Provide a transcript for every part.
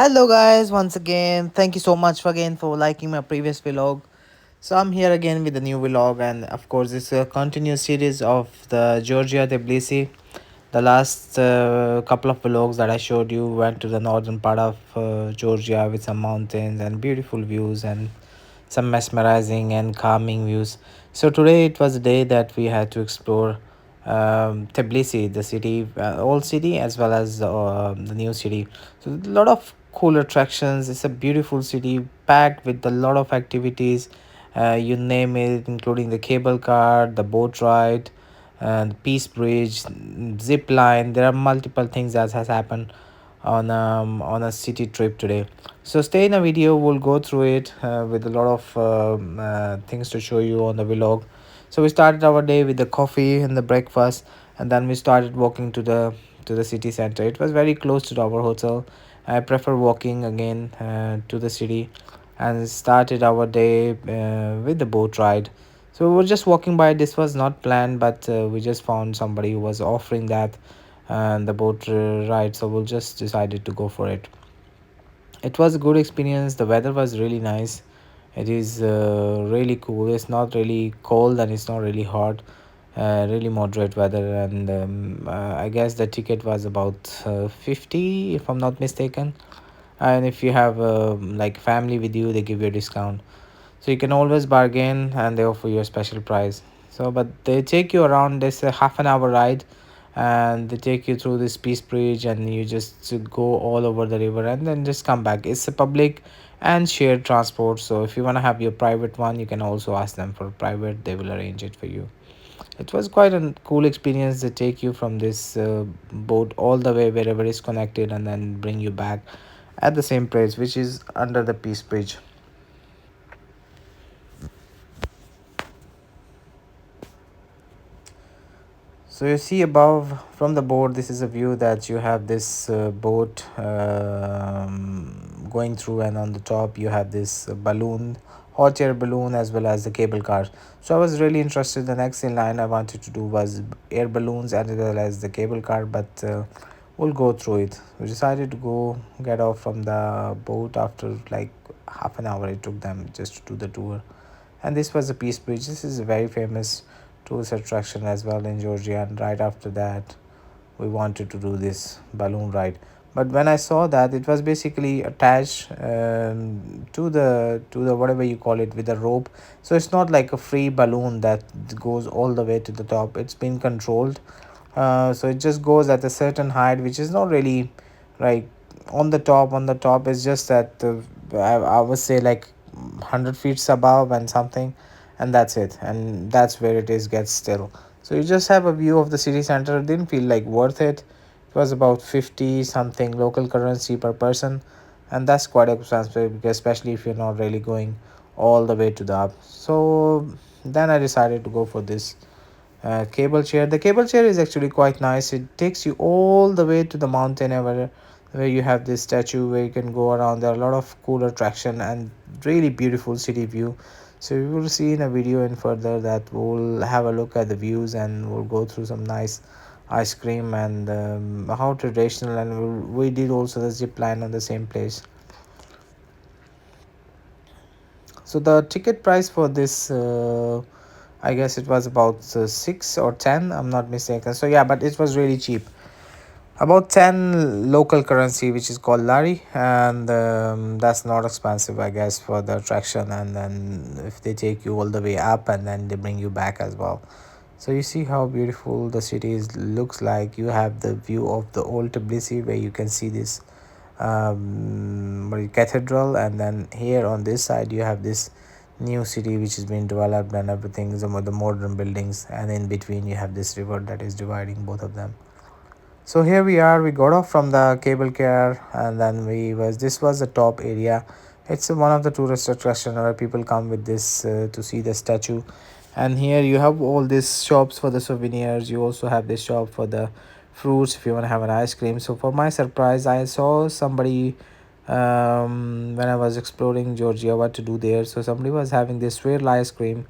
Hello guys, once again. Thank you so much again for liking my previous vlog. So I'm here again with a new vlog, and of course it's a continuous series of the Georgia Tbilisi. The last couple of vlogs that I showed you went to the northern part of Georgia with some mountains and beautiful views and some mesmerizing and calming views. So today it was a day that we had to explore Tbilisi, the city, old city, as well as the new city. So a lot of cool attractions. It's a beautiful city packed with a lot of activities. You name it, including the cable car, the boat ride, and Peace Bridge, zip line. There are multiple things that has happened on a city trip today. So stay in a video. We'll go through it with a lot of things to show you on the vlog. So we started our day with the coffee and the breakfast, and then we started walking to the city center. It was very close to our hotel. I prefer walking again to the city, and started our day with the boat ride. So we were just walking by. This was not planned, but we just found somebody who was offering that and the boat ride. So we just decided to go for it. It was a good experience. The weather was really nice. It is really cool. It's not really cold and it's not really hot. Really moderate weather, and I guess the ticket was about 50 if I'm not mistaken. And if you have like family with you, they give you a discount, so you can always bargain and they offer you a special price. So but they take you around this half an hour ride, and they take you through this Peace Bridge, and you just to go all over the river and then just come back. It's a public and shared transport, so if you want to have your private one, you can also ask them for private. They will arrange it for you. It was quite a cool experience. They take you from this boat all the way wherever it's connected and then bring you back at the same place, which is under the Peace Bridge. So you see above from the boat, this is a view that you have this boat going through, and on the top you have this balloon, hot air balloon, as well as the cable car. So I was really interested. The next in line I wanted to do was air balloons as well as the cable car, but we'll go through it. We decided to go get off from the boat after like half an hour. It took them just to do the tour, and this was the Peace Bridge. This is a very famous tourist attraction as well in Georgia. And right after that, we wanted to do this balloon ride. But when I saw that, it was basically attached to the whatever you call it with a rope. So it's not like a free balloon that goes all the way to the top. It's been controlled. So it just goes at a certain height, which is not really like on the top. On the top is just that I would say like 100 feet above and something, and that's it, and that's where it is gets still. So you just have a view of the city center. It didn't feel like worth it. It was about 50 something local currency per person, and that's quite expensive because especially if you're not really going all the way to the up. So then I decided to go for this cable chair. The cable chair is actually quite nice. It takes you all the way to the mountain where you have this statue where you can go around. There are a lot of cool attraction and really beautiful city view. So we will see in a video and further that we'll have a look at the views, and we'll go through some nice ice cream and how traditional, and we did also the zip line on the same place. So the ticket price for this I guess it was about 6 or 10, I'm not mistaken. So yeah, but it was really cheap, about 10 local currency, which is called lari, and that's not expensive I guess for the attraction. And then if they take you all the way up and then they bring you back as well. So you see how beautiful the city looks like. You have the view of the old Tbilisi where you can see this cathedral, and then here on this side you have this new city which is being developed and everything, some of the modern buildings, and in between you have this river that is dividing both of them. So here we are. We got off from the cable car, and then we was this was the top area. It's one of the tourist attraction where people come with this to see the statue. And here you have all these shops for the souvenirs. You also have this shop for the fruits if you want to have an ice cream. So for my surprise, I saw somebody when I was exploring Georgia what to do there. So somebody was having this swirl ice cream,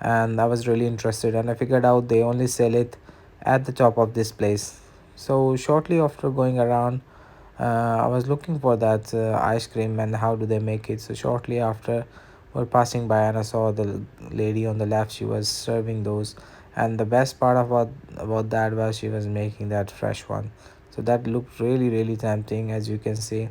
and I was really interested, and I figured out they only sell it at the top of this place. So shortly after going around, I was looking for that ice cream and how do they make it. So shortly after, we're passing by and I saw the lady on the left. She was serving those, and the best part about that was she was making that fresh one. So that looked really really tempting, as you can see.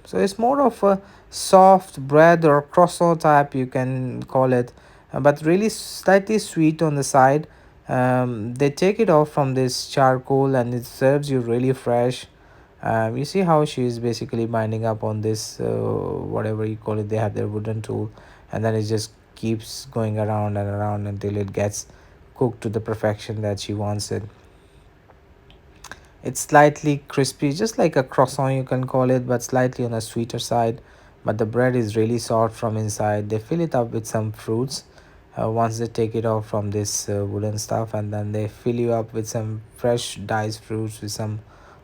So it's more of a soft bread or croissant type, you can call it, but really slightly sweet on the side. They take it off from this charcoal and it serves you really fresh. You see how she is basically binding up on this, whatever you call it. They have their wooden tool, and then it just keeps going around and around until it gets cooked to the perfection that she wants it. It's slightly crispy, just like a croissant, you can call it, but slightly on a sweeter side. But the bread is really soft from inside. They fill it up with some fruits once they take it off from this wooden stuff, and then they fill you up with some fresh diced fruits with some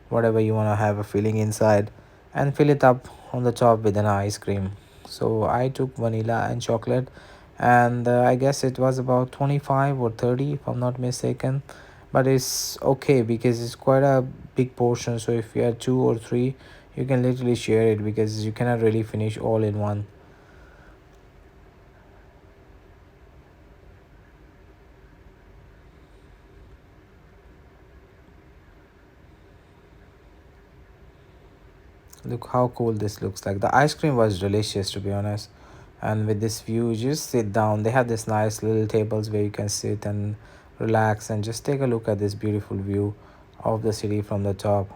whatever you want to have a filling inside, and fill it up on the top with an ice cream. So I took vanilla and chocolate, and I guess it was about 25 or 30 if I'm not mistaken, but it's okay because it's quite a big portion. So if you had two or three, you can literally share it because you cannot really finish all in one. Look how cool this looks like. The ice cream was delicious, to be honest. And with this view, you just sit down. They have this nice little tables where you can sit and relax and just take a look at this beautiful view of the city from the top.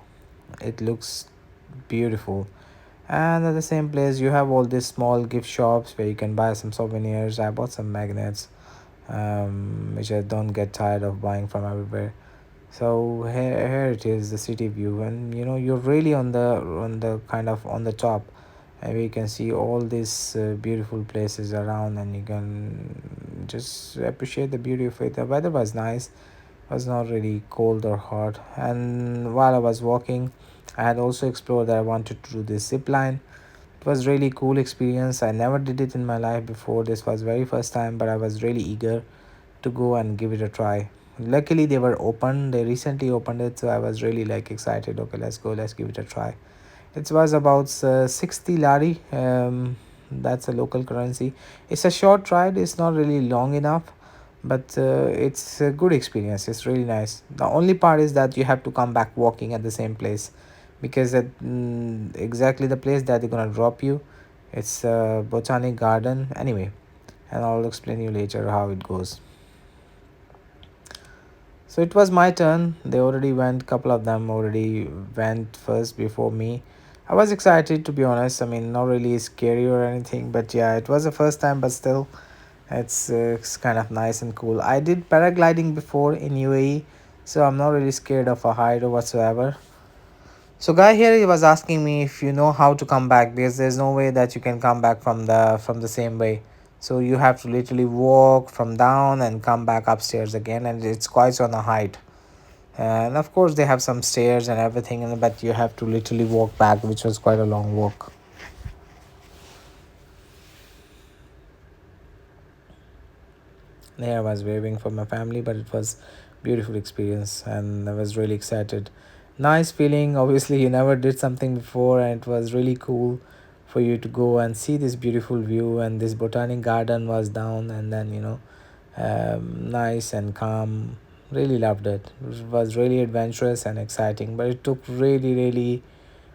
It looks beautiful. And at the same place, you have all these small gift shops where you can buy some souvenirs. I bought some magnets, which I don't get tired of buying from everywhere. So here it is, the city view, and you're really on the kind of on the top, and we can see all these beautiful places around, and you can just appreciate the beauty of it. The weather was nice, was not really cold or hot, and while I was walking, I had also explored that I wanted to do this zip line. It was really cool experience. I never did it in my life before. This was very first time, but I was really eager to go and give it a try. Luckily, they were open. They recently opened it, so I was really like excited. Okay, let's go. Let's give it a try. It was about 60 lari. That's a local currency. It's a short ride. It's not really long enough, but it's a good experience. It's really nice. The only part is that you have to come back walking at the same place, because at exactly the place that they're gonna drop you, it's a botanic garden anyway, and I'll explain you later how it goes. So it was my turn. They already went, couple of them already went first before me. I was excited, to be honest. I mean, not really scary or anything, but yeah, it was the first time, but still, it's kind of nice and cool. I did paragliding before in UAE, so I'm not really scared of a height or whatsoever. So guy here, he was asking me if you know how to come back, because there's no way that you can come back from the same way. So you have to literally walk from down and come back upstairs again, and it's quite on a height. And of course they have some stairs and everything, but you have to literally walk back, which was quite a long walk. There I was waving for my family, but it was beautiful experience and I was really excited. Nice feeling. Obviously you never did something before, and it was really cool for you to go and see this beautiful view, and this botanic garden was down, and then nice and calm. Really loved it. It was really adventurous and exciting, but it took really really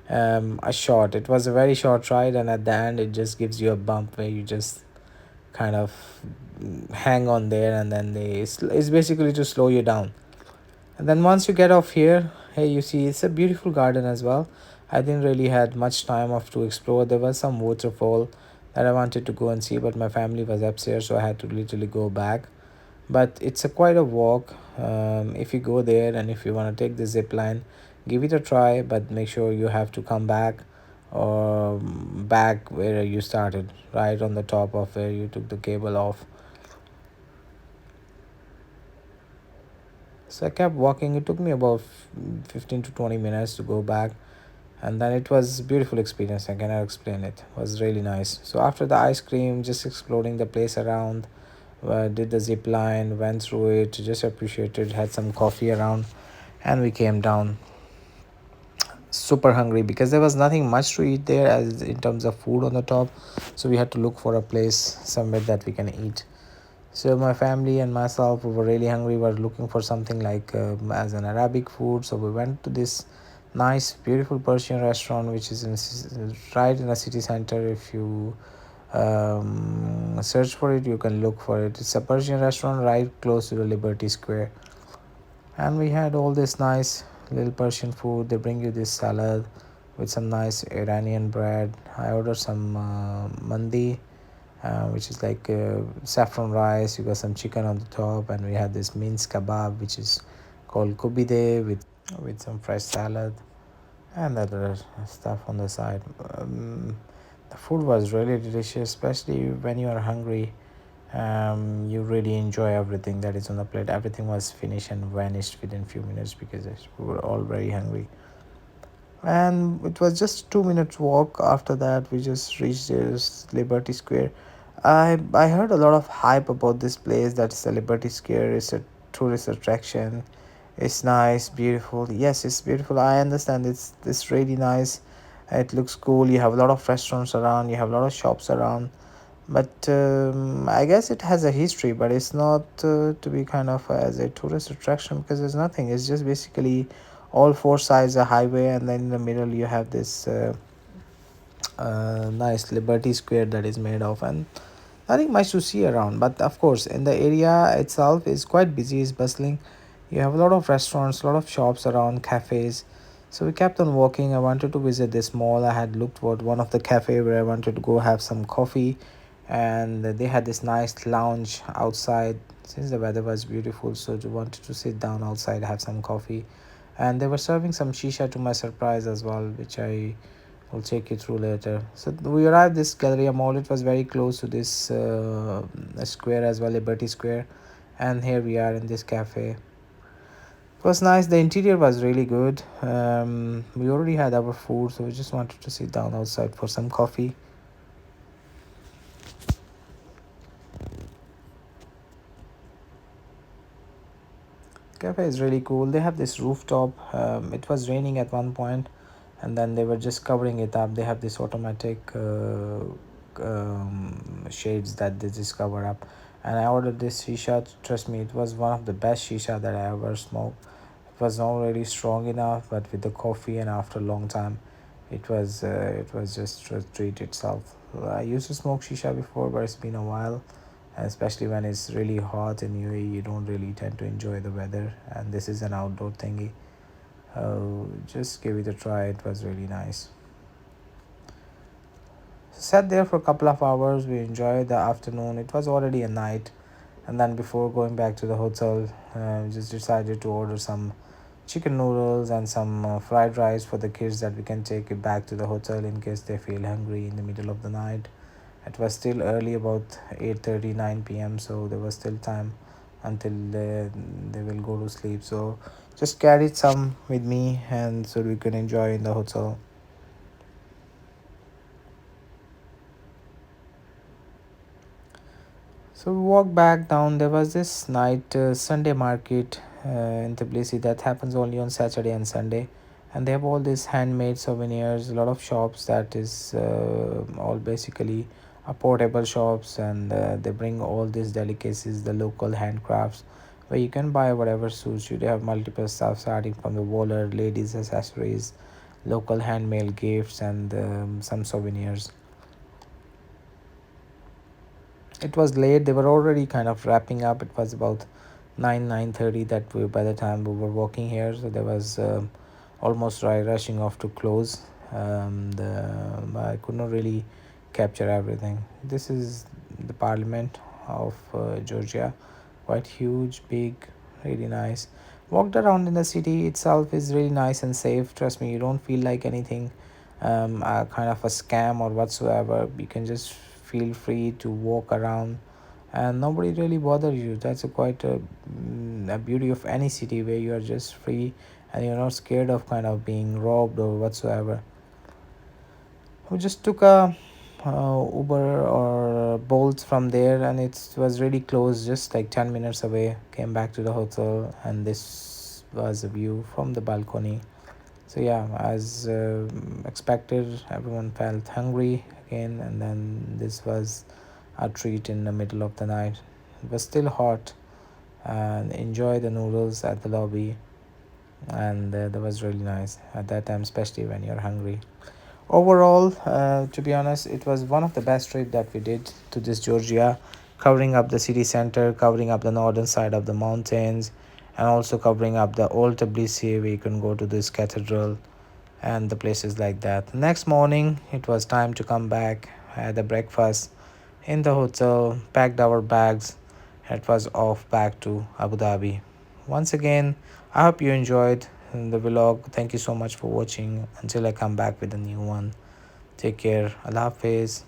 a short. It was a very short ride, and at the end it just gives you a bump where you just kind of hang on there, and then it's basically to slow you down. And then once you get off here, hey, you see it's a beautiful garden as well. I didn't really had much time of to explore. There was some waterfall that I wanted to go and see, but my family was upstairs, so I had to literally go back. But it's a quite a walk. If you go there and if you want to take the zip line, give it a try, but make sure you have to come back, or back where you started, right on the top of where you took the cable off. So I kept walking. It took me about 15 to 20 minutes to go back, and then it was a beautiful experience. I cannot explain it. It was really nice. So after the ice cream, just exploring the place around, did the zip line, went through it, just appreciated, had some coffee around, and we came down. super hungry because there was nothing much to eat there as in terms of food on the top. So we had to look for a place somewhere that we can eat. So my family and myself, we were really hungry. We were looking for something like as an Arabic food. So we went to this nice, beautiful Persian restaurant, which is right in the city center. If you search for it, you can look for it. It's a Persian restaurant right close to the Liberty Square, and we had all this nice little Persian food. They bring you this salad with some nice Iranian bread. I ordered some mandi, which is like saffron rice. You got some chicken on the top, and we had this minced kebab, which is called kubide, with some fresh salad and other stuff on the side. The food was really delicious, especially when you are hungry. You really enjoy everything that is on the plate. Everything was finished and vanished within few minutes because we were all very hungry. And it was just 2 minutes walk. After that, we just reached this Liberty Square. I heard a lot of hype about this place. That's the Liberty Square. It's a tourist attraction. It's nice, beautiful. Yes, it's beautiful. I understand. It's really nice. It looks cool. You have a lot of restaurants around. You have a lot of shops around, but I guess it has a history, but it's not to be kind of as a tourist attraction because there's nothing. It's just basically all four sides a highway, and then in the middle you have this nice Liberty Square that is made of, and nothing much to see around. But of course, in the area itself is quite busy, is bustling. You have a lot of restaurants, a lot of shops around, cafes. So we kept on walking. I wanted to visit this mall. I had looked for one of the cafe where I wanted to go have some coffee, and they had this nice lounge outside since the weather was beautiful. So I wanted to sit down outside, have some coffee, and they were serving some shisha to my surprise as well, which I will take you through later. So we arrived this Galleria Mall. It was very close to this square as well, Liberty Square, and here we are in this cafe. It was nice. The interior was really good. We already had our food, so we just wanted to sit down outside for some coffee. Cafe is really cool. They have this rooftop. It was raining at one point, and then they were just covering it up. They have this automatic shades that they just cover up. And I ordered this shisha. Trust me, it was one of the best shisha that I ever smoked. It was not really strong enough, but with the coffee and after a long time, it was just a treat itself. I used to smoke shisha before, but it's been a while, and especially when it's really hot in UAE, you don't really tend to enjoy the weather, and this is an outdoor thingy. Just give it a try. It was really nice. Sat there for a couple of hours. We enjoyed the afternoon. It was already a night, and then before going back to the hotel, just decided to order some chicken noodles and some fried rice for the kids, that we can take it back to the hotel in case they feel hungry in the middle of the night. It was still early, about 8:30, 9 p.m., so there was still time until they will go to sleep. So just carried some with me, and so we can enjoy in the hotel. So we walked back down. There was this night Sunday market in Tbilisi that happens only on Saturday and Sunday, and they have all these handmade souvenirs. A lot of shops that is all basically portable shops, and they bring all these delicacies, the local handcrafts, where you can buy whatever suits you. They have multiple stuff starting from the wallet, ladies' accessories, local handmade gifts, and some souvenirs. It was late. They were already kind of wrapping up. It was about 9:30 that by the time we were walking here, so there was almost rushing off to close. I could not really capture everything. This is the parliament of Georgia, quite huge, big, really nice. Walked around in the city itself is really nice and safe. Trust me, you don't feel like anything kind of a scam or whatsoever. You can just feel free to walk around, and nobody really bothers you. That's a beauty of any city, where you are just free and you're not scared of kind of being robbed or whatsoever. We just took a Uber or Bolt from there, and it was really close, just like 10 minutes away. Came back to the hotel, and this was a view from the balcony. So yeah, as expected, everyone felt hungry again, and then this was a treat in the middle of the night. It was still hot, and enjoy the noodles at the lobby, and that was really nice at that time, especially when you're hungry. Overall, to be honest, it was one of the best trip that we did to this Georgia, covering up the city center, covering up the northern side of the mountains, and also covering up the old Tbilisi where you can go to this cathedral and the places like that. Next morning, it was time to come back, had a breakfast in the hotel, packed our bags, and it was off back to Abu Dhabi. Once again, I hope you enjoyed the vlog. Thank you so much for watching. Until I come back with a new one. Take care. Allah Hafiz.